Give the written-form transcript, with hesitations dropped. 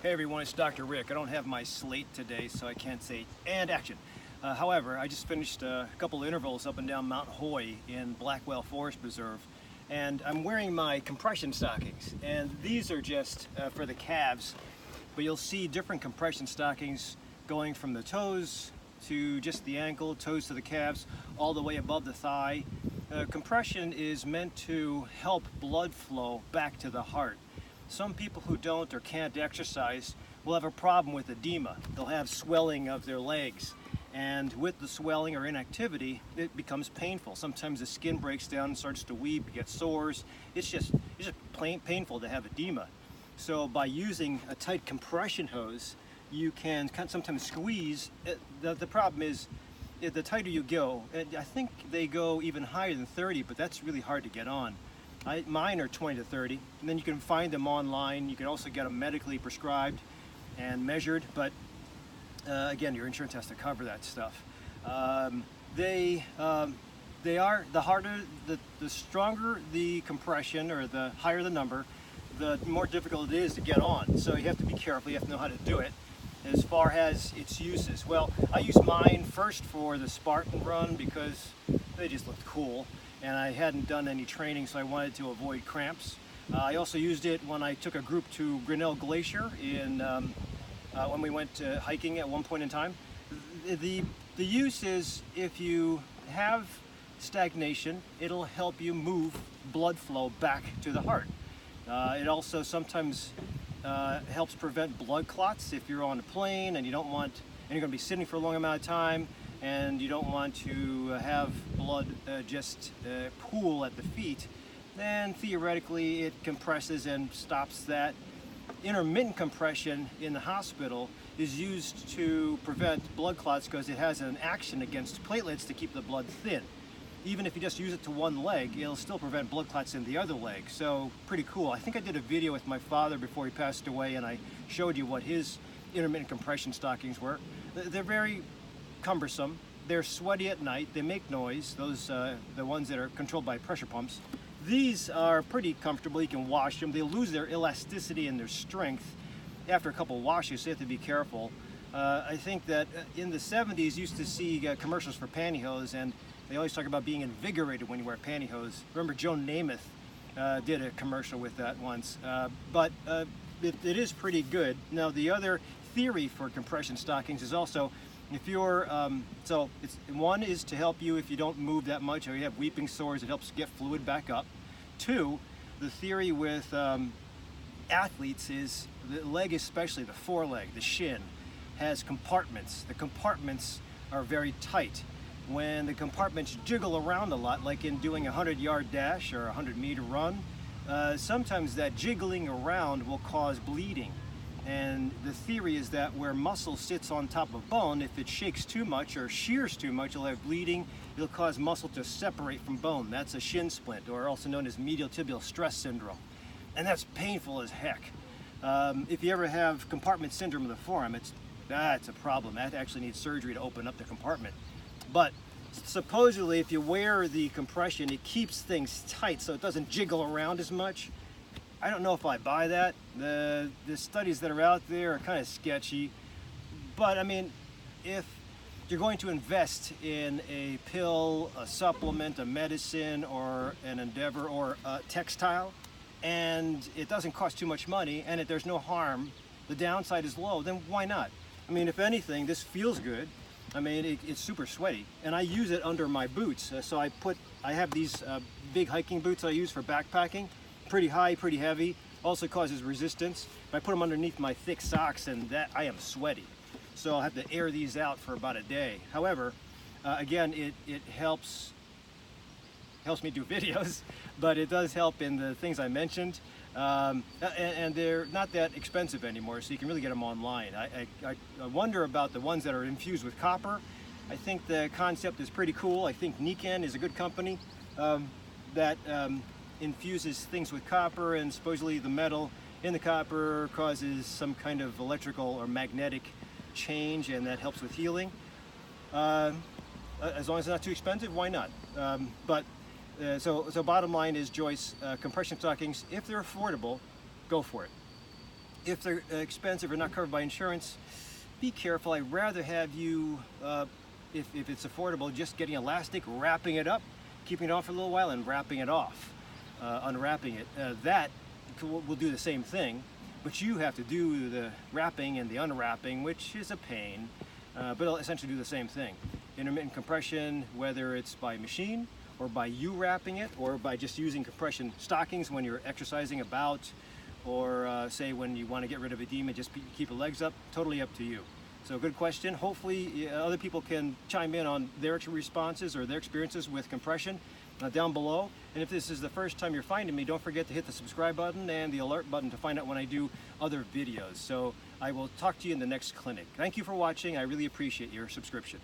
Hey everyone, it's DrRic. I don't have my slate today, so I can't say and action. However, I just finished a couple of intervals up and down Mount Hoy in Blackwell Forest Preserve, and I'm wearing my compression stockings. And these are just for the calves, but you'll see different compression stockings going from the toes to just the ankle, toes to the calves, all the way above the thigh. Compression is meant to help blood flow back to the heart. Some people who don't or can't exercise will have a problem with edema. They'll have swelling of their legs, and with the swelling or inactivity, it becomes painful. Sometimes the skin breaks down and starts to weep, you get sores. It's just painful to have edema. So by using a tight compression hose, you can sometimes squeeze. The problem is, the tighter you go, I think they go even higher than 30, but that's really hard to get on. Mine are 20 to 30, and then you can find them online. You can also get them medically prescribed and measured, but again, your insurance has to cover that stuff. They are the harder, the stronger the compression, or the higher the number, the more difficult it is to get on. So you have to be careful. You have to know how to do it. As far as its uses, well, I used mine first for the Spartan run because they just looked cool, and I hadn't done any training, so I wanted to avoid cramps. I also used it when I took a group to Grinnell Glacier when we went hiking at one point in time. The use is, if you have stagnation, it'll help you move blood flow back to the heart. It also sometimes helps prevent blood clots if you're on a plane and you're going to be sitting for a long amount of time, and you don't want to have blood just pool at the feet. Then theoretically it compresses and stops that. Intermittent compression in the hospital is used to prevent blood clots because it has an action against platelets to keep the blood thin. Even if you just use it to one leg, it'll still prevent blood clots in the other leg. So pretty cool. I think I did a video with my father before he passed away, and I showed you what his intermittent compression stockings were. They're very cumbersome. They're sweaty at night. They make noise. Those the ones that are controlled by pressure pumps. These are pretty comfortable. You can wash them. They lose their elasticity and their strength after a couple washes, so you have to be careful. I think that in the 70s, you used to see commercials for pantyhose, and they always talk about being invigorated when you wear pantyhose. Remember Joe Namath did a commercial with that once, but it is pretty good. Now, the other theory for compression stockings is also, if you're, one is to help you if you don't move that much or you have weeping sores, it helps get fluid back up. Two, the theory with athletes is the leg, especially the foreleg, the shin, has compartments. The compartments are very tight. When the compartments jiggle around a lot, like in doing a 100-yard dash or a 100-meter run, sometimes that jiggling around will cause bleeding. And the theory is that where muscle sits on top of bone, if it shakes too much or shears too much, you'll have bleeding. It'll cause muscle to separate from bone. That's a shin splint, or also known as medial tibial stress syndrome. And that's painful as heck. If you ever have compartment syndrome of the forearm, that's a problem. That actually needs surgery to open up the compartment. But supposedly, if you wear the compression, it keeps things tight so it doesn't jiggle around as much. I don't know if I buy that. The studies that are out there are kind of sketchy. But I mean, if you're going to invest in a pill, a supplement, a medicine, or an endeavor, or a textile, and it doesn't cost too much money, and there's no harm, the downside is low, then why not? I mean, if anything, this feels good. I mean, it's super sweaty, and I use it under my boots. So I have these big hiking boots I use for backpacking. Pretty high, pretty heavy, also causes resistance. But I put them underneath my thick socks, and I am sweaty. So I have to air these out for about a day. However, again, it helps me do videos, but it does help in the things I mentioned. And they're not that expensive anymore, so you can really get them online. I wonder about the ones that are infused with copper. I think the concept is pretty cool. I think Niken is a good company that infuses things with copper, and supposedly the metal in the copper causes some kind of electrical or magnetic change, and that helps with healing. As long as it's not too expensive, why not? So bottom line is, Joyce, compression stockings, if they're affordable, go for it. If they're expensive or not covered by insurance, be careful. I'd rather have you, if it's affordable, just getting elastic, wrapping it up, keeping it on for a little while, and wrapping it off, unwrapping it. That will do the same thing, but you have to do the wrapping and the unwrapping, which is a pain, but it'll essentially do the same thing. Intermittent compression, whether it's by machine or by you wrapping it, or by just using compression stockings when you're exercising about, or say when you want to get rid of edema, just keep the legs up, totally up to you. So good question. Hopefully other people can chime in on their responses or their experiences with compression down below. And if this is the first time you're finding me, don't forget to hit the subscribe button and the alert button to find out when I do other videos. So I will talk to you in the next clinic. Thank you for watching. I really appreciate your subscription.